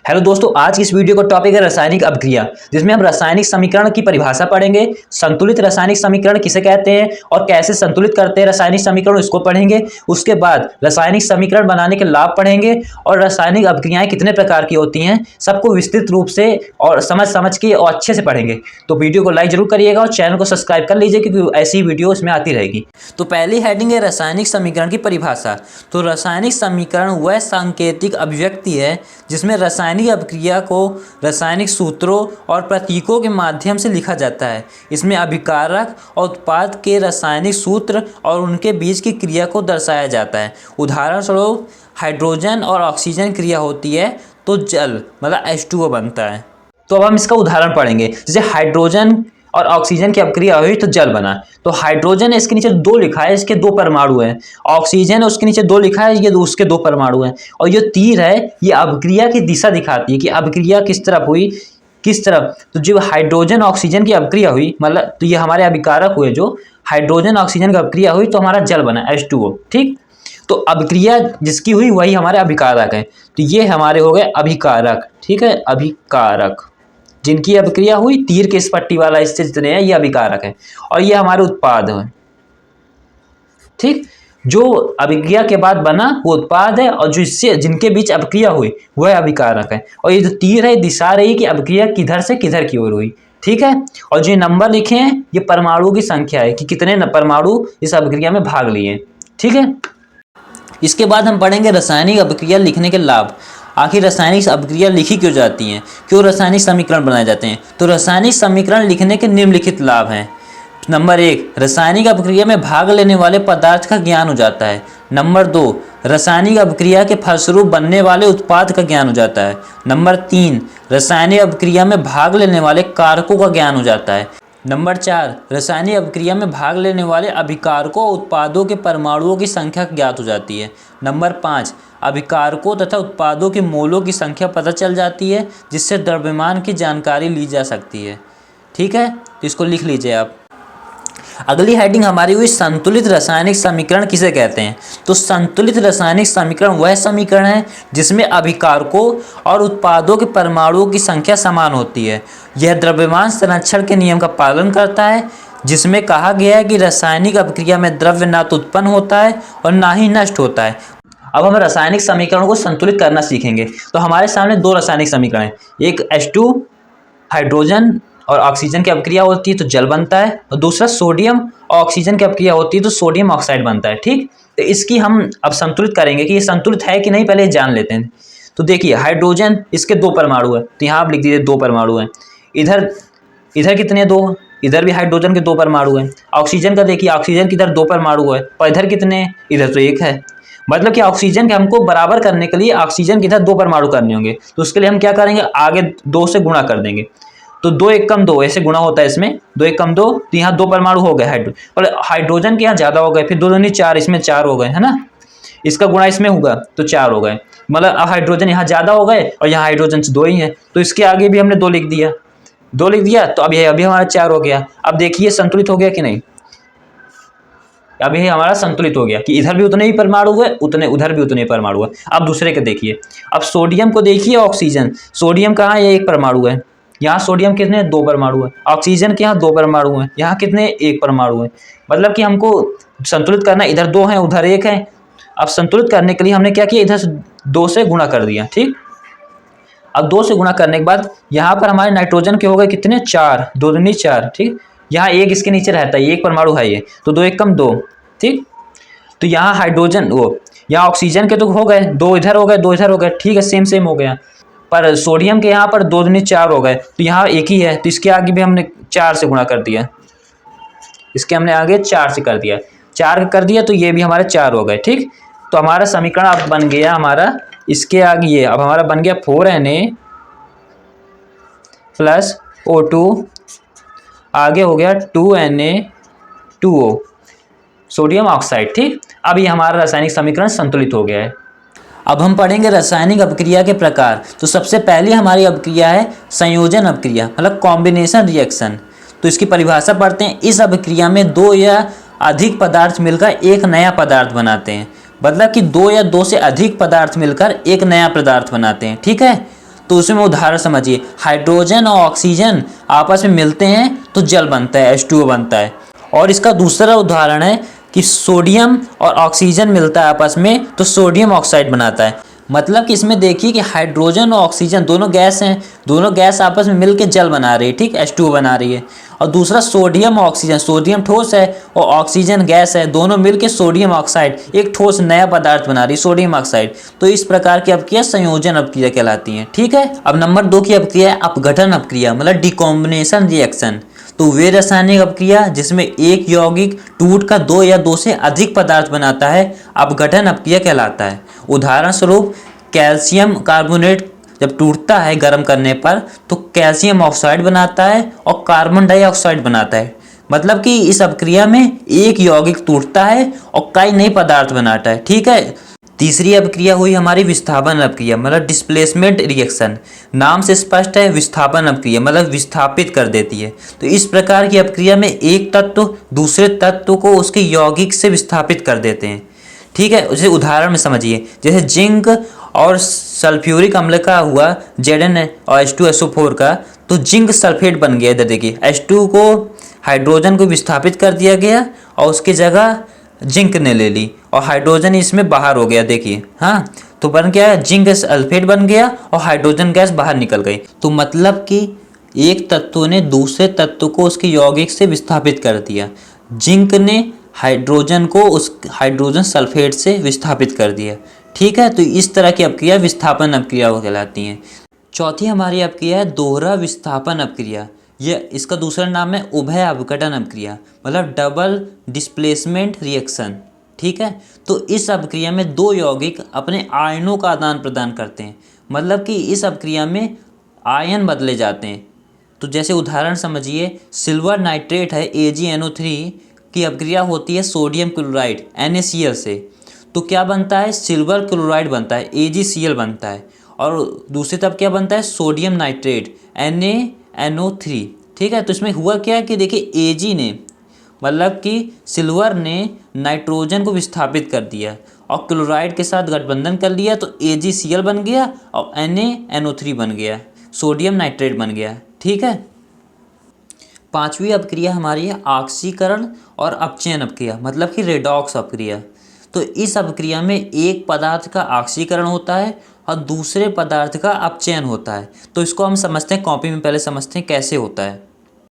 Hello दोस्तों, आज की इस वीडियो का टॉपिक है रासायनिक अभिक्रिया, जिसमें हम रासायनिक समीकरण की परिभाषा पढ़ेंगे। संतुलित रासायनिक समीकरण किसे कहते हैं और कैसे संतुलित करते हैं रासायनिक समीकरण, इसको पढ़ेंगे। उसके बाद रासायनिक समीकरण बनाने के लाभ पढ़ेंगे और रासायनिक अभिक्रियाएं कितने प्रकार की होती हैं, सबको विस्तृत रूप से और समझ के और अच्छे से पढ़ेंगे। तो वीडियो को लाइक जरूर करिएगा और चैनल को सब्सक्राइब कर लीजिए, क्योंकि ऐसी वीडियो इसमें आती रहेगी। तो पहली हेडिंग है रासायनिक समीकरण की परिभाषा। तो रासायनिक समीकरण वह सांकेतिक अभिव्यक्ति है जिसमें रासायनिक अभिक्रिया को रासायनिक सूत्रों और प्रतीकों के माध्यम से लिखा जाता है। इसमें अभिकारक और उत्पाद के रासायनिक सूत्र और उनके बीच की क्रिया को दर्शाया जाता है। उदाहरण स्वरूप हाइड्रोजन और ऑक्सीजन क्रिया होती है तो जल मतलब H2O बनता है। तो अब हम इसका उदाहरण पढ़ेंगे। जैसे हाइड्रोजन और ऑक्सीजन की अभिक्रिया हुई तो जल बना। तो हाइड्रोजन है, इसके नीचे 2 लिखा है, इसके 2 परमाणु हैं। ऑक्सीजन है, उसके नीचे 2 लिखा है, ये उसके 2 परमाणु हैं। और ये तीर है, ये अभिक्रिया की दिशा दिखाती है कि अभिक्रिया किस तरफ हुई, किस तरफ। तो जो हाइड्रोजन ऑक्सीजन की अभिक्रिया हुई, मतलब तो ये हमारे अभिकारक हुए। जो हाइड्रोजन ऑक्सीजन की अभिक्रिया हुई तो हमारा जल बना H2O। ठीक, तो अभिक्रिया जिसकी हुई वही हमारे अभिकारक है। तो ये हमारे हो गए अभिकारक। ठीक है, अभिकारक जिनकी अभिक्रिया हुई, तीर के इस पट्टी वाला इससे जितने हैं ये अभिकारक है। और ये हमारे उत्पाद है। ठीक, जो अभिक्रिया के बाद बना वो उत्पाद है, और जो इससे जिनके बीच अभिक्रिया हुई वह अभिकारक है। और ये जो तीर है दिशा रही कि अभिक्रिया किधर से किधर की ओर हुई। ठीक है, और जो नंबर लिखे हैं ये परमाणु की संख्या है कि कितने परमाणु इस अभिक्रिया में भाग लिए। ठीक है, इसके बाद हम पढ़ेंगे रासायनिक अभिक्रिया लिखने के लाभ। आखिर रासायनिक अभिक्रिया लिखी क्यों जाती हैं, क्यों रासायनिक समीकरण बनाए जाते हैं। तो रासायनिक समीकरण लिखने के निम्नलिखित लाभ हैं। नंबर 1, रासायनिक अभिक्रिया में भाग लेने वाले पदार्थ का ज्ञान हो जाता है। नंबर 2, रासायनिक अभिक्रिया के फलस्वरूप बनने वाले उत्पाद का ज्ञान हो जाता है। नंबर 3, रासायनिक अभिक्रिया में भाग लेने वाले कारकों का ज्ञान हो जाता है। नंबर 4, रासायनिक अभिक्रिया में भाग लेने वाले अभिकारकों और उत्पादों के परमाणुओं की संख्या ज्ञात हो जाती है। नंबर 5, अभिकारकों तथा उत्पादों के मोलों की संख्या पता चल जाती है, जिससे द्रव्यमान की जानकारी ली जा सकती है। ठीक है, तो इसको लिख लीजिए आप। अगली हेडिंग हमारी हुई संतुलित रासायनिक समीकरण किसे कहते हैं। तो संतुलित रासायनिक समीकरण वह समीकरण है जिसमें अभिकारकों और उत्पादों के परमाणुओं की संख्या समान होती है। यह द्रव्यमान संरक्षण के नियम का पालन करता है, जिसमें कहा गया है कि रासायनिक अभिक्रिया में द्रव्य ना तो उत्पन्न होता है और ना ही नष्ट होता है। अब हम रासायनिक समीकरणों को संतुलित करना सीखेंगे। तो हमारे सामने 2 रासायनिक समीकरण हैं। एक H2 हाइड्रोजन और ऑक्सीजन की अभिक्रिया होती है तो जल बनता है, और दूसरा सोडियम और ऑक्सीजन की अभिक्रिया होती है तो सोडियम ऑक्साइड बनता है। ठीक, तो इसकी हम अब संतुलित करेंगे कि ये संतुलित है कि नहीं, पहले जान लेते हैं। तो देखिए, हाइड्रोजन इसके 2 परमाणु है, तो यहाँ आप लिख दीजिए 2 परमाणु हैं। इधर कितने 2, इधर भी हाइड्रोजन के 2 परमाणु हैं। ऑक्सीजन का देखिए, ऑक्सीजन की इधर 2 परमाणु है, और इधर कितने, इधर तो 1 है। मतलब कि ऑक्सीजन के हमको बराबर करने के लिए ऑक्सीजन के इधर 2 परमाणु करने होंगे। तो उसके लिए हम क्या करेंगे, आगे 2 से गुणा कर देंगे। तो 2 1 कम 2 ऐसे गुणा होता है इसमें, 2 1 कम 2, तो यहाँ 2 परमाणु हो गए और हाइड्रोजन के यहाँ ज़्यादा हो गए, फिर 2 दूनी 4, इसमें 4 हो गए, है ना। इसका गुणा इसमें होगा तो 4 हो गए। मतलब अब हाइड्रोजन यहाँ ज़्यादा हो गए और यहाँ हाइड्रोजन 2 ही है, तो इसके आगे भी हमने 2 लिख दिया, 2 लिख दिया। तो अभी हमारा 4 हो गया। अब देखिए संतुलित हो गया कि नहीं। अभी हमारा संतुलित हो गया कि इधर भी उतने ही परमाणु हुए, उतने उधर भी उतने परमाणु हुए। अब दूसरे के देखिए, अब सोडियम को देखिए, ऑक्सीजन, सोडियम कहाँ है, 1 परमाणु है। यहाँ सोडियम कितने, 2 परमाणु है। ऑक्सीजन के यहाँ 2 परमाणु हैं, यहाँ कितने, 1 परमाणु है। मतलब कि हमको संतुलित करना, इधर 2 हैं उधर 1 है। अब संतुलित करने के लिए हमने क्या किया, इधर 2 से गुणा कर दिया। ठीक, अब 2 से गुणा करने के बाद यहाँ पर हमारे नाइट्रोजन के हो गए कितने, 4, 2 दूनी 4। ठीक, यहाँ 1 इसके नीचे रहता है, 1 परमाणु है ये, तो 2 1 कम 2। ठीक, तो यहाँ हाइड्रोजन यहाँ ऑक्सीजन के तो हो गए 2 इधर हो गए, 2 इधर हो गए। ठीक है, सेम हो गया। पर सोडियम के यहाँ पर 2 दूनी 4 हो गए, तो यहाँ 1 ही है, तो इसके आगे भी हमने 4 से गुणा कर दिया। इसके हमने आगे 4 से कर दिया, 4 कर दिया, तो ये भी हमारे 4 हो गए। ठीक, तो हमारा समीकरण अब बन गया हमारा, इसके आगे ये अब हमारा बन गया 4Na प्लस O2, आगे हो गया 2Na2O सोडियम ऑक्साइड। ठीक, अब ये हमारा रासायनिक समीकरण संतुलित हो गया है। अब हम पढ़ेंगे रासायनिक अभिक्रिया के प्रकार। तो सबसे पहली हमारी अभिक्रिया है संयोजन अभिक्रिया, मतलब कॉम्बिनेशन रिएक्शन। तो इसकी परिभाषा पढ़ते हैं। इस अभिक्रिया में 2 या अधिक पदार्थ मिलकर एक नया पदार्थ बनाते हैं। मतलब कि 2 या 2 से अधिक पदार्थ मिलकर एक नया पदार्थ बनाते हैं। ठीक है, तो उसमें उदाहरण समझिए, हाइड्रोजन और ऑक्सीजन आपस में मिलते हैं तो जल बनता है, H2O बनता है। और इसका दूसरा उदाहरण है कि सोडियम और ऑक्सीजन मिलता है आपस में तो सोडियम ऑक्साइड बनाता है। मतलब कि इसमें देखिए कि हाइड्रोजन और ऑक्सीजन दोनों गैस हैं, दोनों गैस आपस में मिलकर जल बना रही है, ठीक, H2O बना रही है। और दूसरा सोडियम और ऑक्सीजन, सोडियम ठोस है और ऑक्सीजन गैस है, दोनों मिलकर सोडियम ऑक्साइड एक ठोस नया पदार्थ बना रही है, सोडियम ऑक्साइड। तो इस प्रकार की अपक्रिया संयोजन अपक्रिया कहलाती है, ठीक है। अब नंबर 2 की अपक्रिया है अपघटन अपक्रिया, मतलब डिकॉम्बिनेशन रिएक्शन। तो वे रासायनिक अपक्रिया जिसमें एक यौगिक टूट कर 2 या 2 से अधिक पदार्थ बनाता है अपघटन अपक्रिया कहलाता है। उदाहरण स्वरूप कैल्शियम कार्बोनेट जब टूटता है गर्म करने पर तो कैल्शियम ऑक्साइड बनाता है और कार्बन डाइऑक्साइड बनाता है। मतलब कि इस अपक्रिया में एक यौगिक टूटता है और कई नए पदार्थ बनाता है, ठीक है। तीसरी अपक्रिया हुई हमारी विस्थापन अपक्रिया, मतलब डिस्प्लेसमेंट रिएक्शन। नाम से स्पष्ट है, विस्थापन अपक्रिया मतलब विस्थापित कर देती है। तो इस प्रकार की अपक्रिया में एक तत्व दूसरे तत्व को उसके यौगिक से विस्थापित कर देते हैं, ठीक है। उसे उदाहरण में समझिए, जैसे जिंक और सल्फ्यूरिक अम्ल का हुआ Zn और H2SO4 का, तो जिंक सल्फेट बन गया। इधर देखिए H2 को हाइड्रोजन को विस्थापित कर दिया गया और उसकी जगह जिंक ने ले ली और हाइड्रोजन इसमें बाहर हो गया, देखिए, हाँ। तो बन गया जिंक सल्फेट बन गया और हाइड्रोजन गैस बाहर निकल गई। तो मतलब कि एक तत्व ने दूसरे तत्व को उसके यौगिक से विस्थापित कर दिया। जिंक ने हाइड्रोजन को उस हाइड्रोजन सल्फेट से विस्थापित कर दिया, ठीक है। तो इस तरह की अपक्रिया विस्थापन अपक्रिया कहलाती हैं। चौथी हमारी अपक्रिया है दोहरा विस्थापन अपक्रिया। यह इसका दूसरा नाम है उभय अपघटन अपक्रिया, मतलब डबल डिस्प्लेसमेंट रिएक्शन, ठीक है। तो इस अपक्रिया में 2 यौगिक अपने आयनों का आदान प्रदान करते हैं। मतलब कि इस अपक्रिया में आयन बदले जाते हैं। तो जैसे उदाहरण समझिए, सिल्वर नाइट्रेट है AgNO3 की अपक्रिया होती है सोडियम क्लोराइड NaCl से। तो क्या बनता है, सिल्वर क्लोराइड बनता है AgCl बनता है। और दूसरी तरफ क्या बनता है, सोडियम नाइट्रेट NaNO3, ठीक है। तो इसमें हुआ क्या कि देखिए Ag ने, मतलब कि सिल्वर ने नाइट्रोजन को विस्थापित कर दिया और क्लोराइड के साथ गठबंधन कर लिया, तो AgCl बन गया और NaNO3 बन गया, सोडियम नाइट्रेट बन गया, ठीक है। पांचवी अपक्रिया हमारी है ऑक्सीकरण और अपचयन अपक्रिया, मतलब कि रेडॉक्स अपक्रिया। तो इस अपक्रिया में एक पदार्थ का ऑक्सीकरण होता है और दूसरे पदार्थ का अपचयन होता है। तो इसको हम समझते हैं, कॉपी में पहले समझते हैं कैसे होता है।